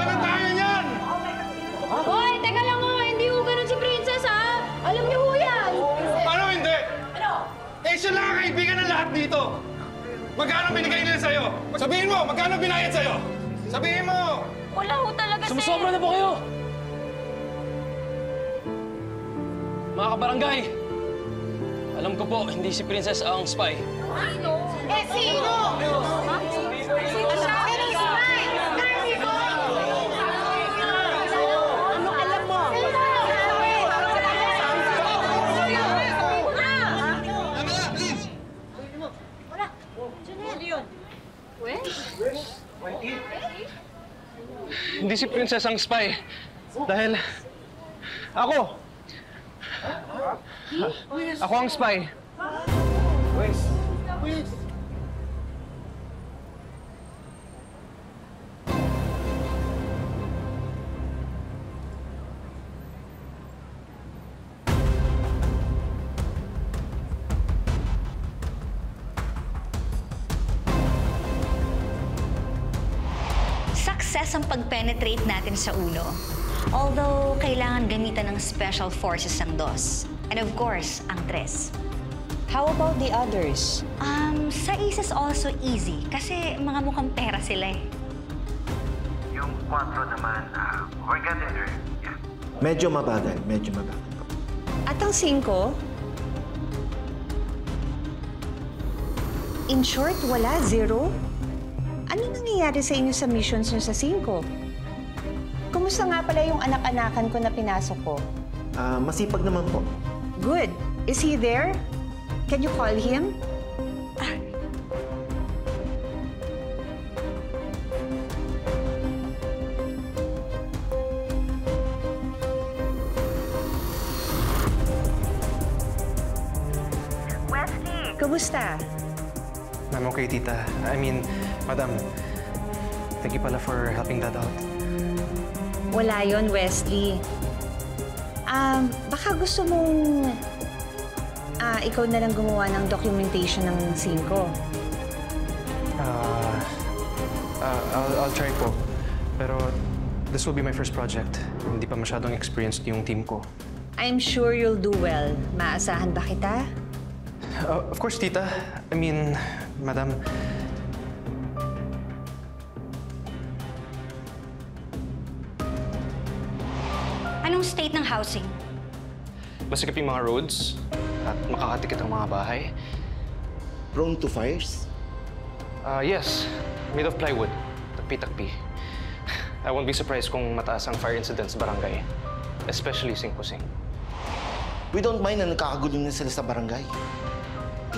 na tayo niyan! Hoy, teka lang nga. Hindi ho ganun si Princess, ha? Alam niyo ho yan. Paano hindi? Eh, siya lang ang kaibigan ng lahat dito. Magkano binigay nila sa'yo? Sabihin mo, magkano binayad sa'yo? Sabihin mo! Wala ho talaga, sir. Sumusobra na po kayo! Mga kabarangay, alam ko po, hindi si Princess ang spy. Eh, sino? Ha? Sino ang spy? Ano alam mo? Hindi si Princess ang spy. Dahil ako ang spy. Success ang pag-penetrate natin sa ulo. Although, kailangan gamitan ng special forces ang DOS. And of course, ang tres. How about the others? Sa is also easy kasi mga mukhang pera sila eh. Yung 4 naman, we're getting there. Yeah. Medyo mabagal. At ang 5? In short, wala? Zero? Ano nangyayari sa inyo sa missions nyo sa 5? Kumusta nga pala yung anak-anakan ko na pinasok ko? Masipag naman po. Good. Is he there? Can you call him? Wesley! Kumusta? I'm okay, tita. I mean, madam, thank you pala for helping Dad out. Wala yon, Wesley. Baka gusto mong ikaw na lang gumawa ng documentation ng 5. I'll try po. Pero this will be my first project. Hindi pa masyadong experienced yung team ko. I'm sure you'll do well. Maasahan ba kita? Of course, tita. I mean, madam, Anong state ng housing? masikip yung mga roads at makakatikit ang mga bahay. Prone to fires? Yes, made of plywood. Takpi-takpi. I won't be surprised kung mataas ang fire incidents sa barangay. Especially Singkusing. We don't mind na nagkakagulo na sila sa barangay.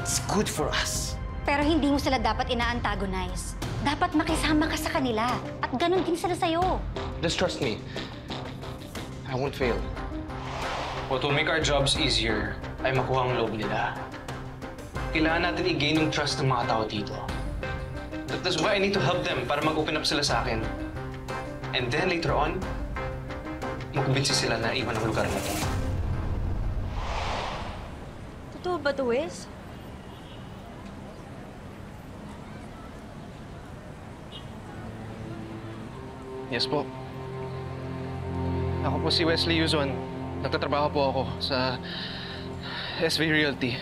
It's good for us. Pero hindi mo sila dapat ina-antagonize. Dapat makisama ka sa kanila. At ganun din sila sa'yo. Just trust me. I won't fail. What will make our jobs easier ay makuha ang loob nila. Kailangan natin i-gain yung trust ng mga tao dito. That's why I need to help them para mag-open up sila sa akin. And then later on, makumbinsi sila na iwan ang lugar na ito. Totoo ba to, Wes? Yes po. Ako po si Wesley Yuzon. Nagtatrabaho po ako sa SV Realty.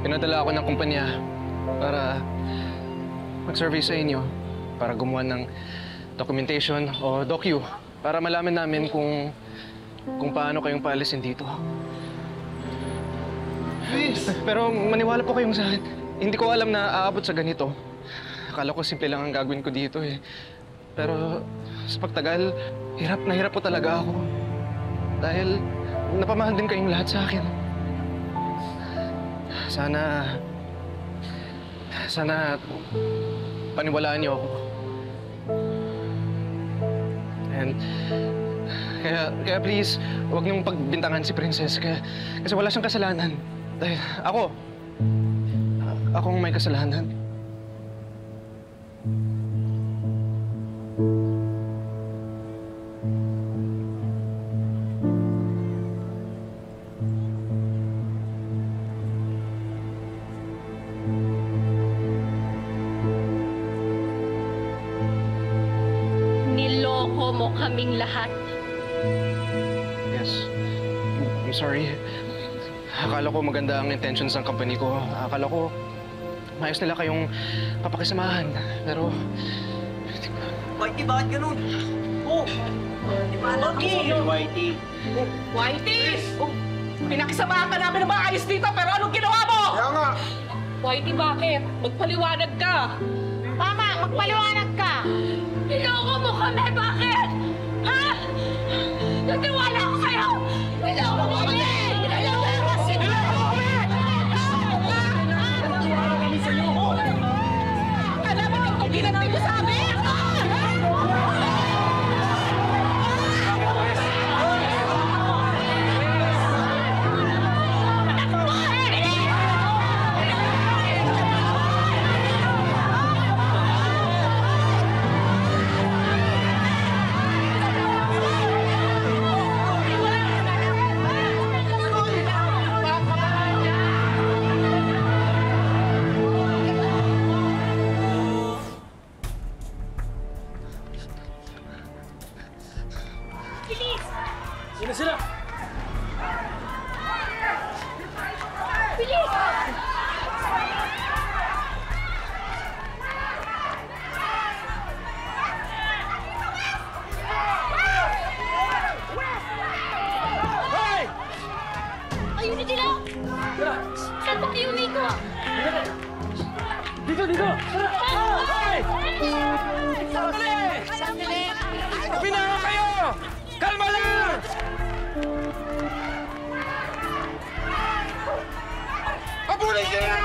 Pinadala ako ng kumpanya para mag-survey sa inyo, para gumawa ng documentation o docu, para malaman namin kung paano kayong paalisin dito. Please! Pero maniwala po kayong sa akin. Hindi ko alam na aabot sa ganito. Akala ko simple lang ang gagawin ko dito eh. Pero sa pagtagal, hirap na hirap po talaga ako. Dahil napamahal din kayong lahat sa akin. Sana paniwalaan niyo ako. And kaya please, huwag niyong pagbintangan si Princess kasi wala siyang kasalanan. Dahil akong may kasalanan. Niloko mo kaming lahat. Yes. I'm sorry. Akala ko maganda ang intentions ng company ko. Akala ko maayos nila kayong papakisamahan. Pero... Whitey, bakit ganun? Oh! Di ba alam ko? Whitey! Whitey! Pinakisamahan ka namin ng maayos dito, pero anong ginawa mo? Kaya nga! Whitey, bakit? Magpaliwanag ka. Tama, magpaliwanag ka. Niloko mo kami, bakit? Ha? Nagtiwala ko kayo. Niloko mo kami! Niloko mo kami! Alam mo kung ginanti mo sa amin? Sino sila? Bilis! Ayun na sila! Saan ba kayo uwi ko? Dito! Hoy! Sandali! Pinawa kayo! Kalma lang! Abulin niyo yan!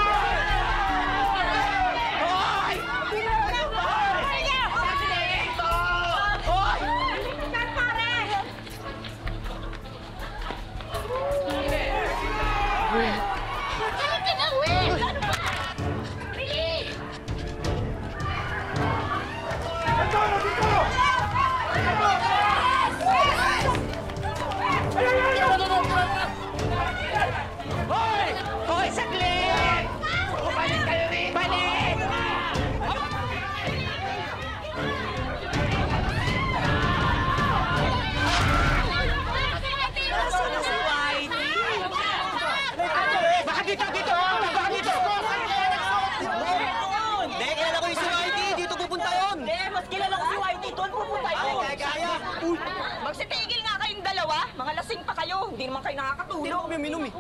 Halika na, Will! Ano ba? Bilis! Hoy, saglit! Balik kayo rin! Balik! Bakit dito? Bakit dito? Hindi, kilala ko yung si Whitey. Dito pupunta yun. Hindi, mas kilala ko si Whitey. Doon pupunta yun. Kaya. Magsitigil nga kayong dalawa. Mga lasing pa kayo. Hindi naman kayo nakakatulog. Hindi ako uminom eh.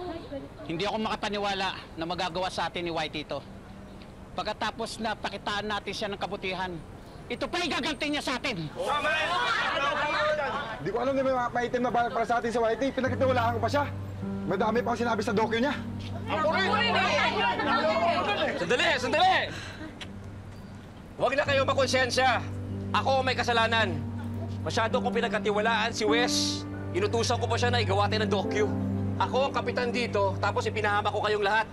Hindi ako makapaniwala na magagawa sa atin ni Whitey ito. Pagkatapos na pakitaan natin siya ng kabutihan, ito pa igaganti niya sa atin. Di ko alam na may mga maitim na balak para sa atin sa Whitey. Pinagkatiwalaan ko pa siya. Madami pa akong sinabi sa dokyo niya. Sandali! Huwag na kayo makonsensya. Ako may kasalanan. Masyado kong pinagkatiwalaan si Wes. Inutusan ko pa siya na igawatin ng dokyo. Ako ang kapitan dito, tapos ipinahama ko kayong lahat.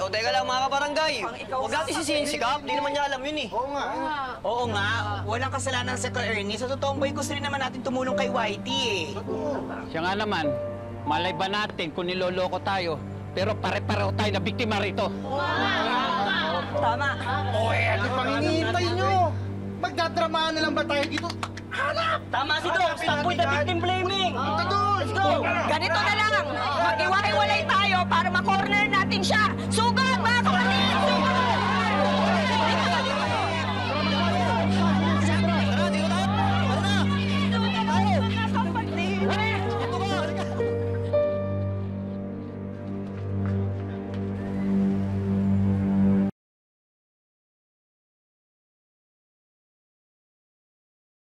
O, teka lang mga kabarangay. Huwag natin sisihin si Kap. Di naman niya alam yun eh. Oo nga. Oo nga. Walang kasalanan sa Sir Ernie. Sa totoong boy, gusto rin naman natin tumulong kay Whitey eh. Siya nga naman, malay ba natin kung niloloko tayo, pero pare-pareho tayo na biktima rito. Tama. Ano pang hinihintay nyo? Magdadramahan na lang ba tayo dito? Tama si Doc. Stop with the victim blaming. Let's go! Ganito na lang. Mag-iwalay tayo para ma-corner natin siya. So,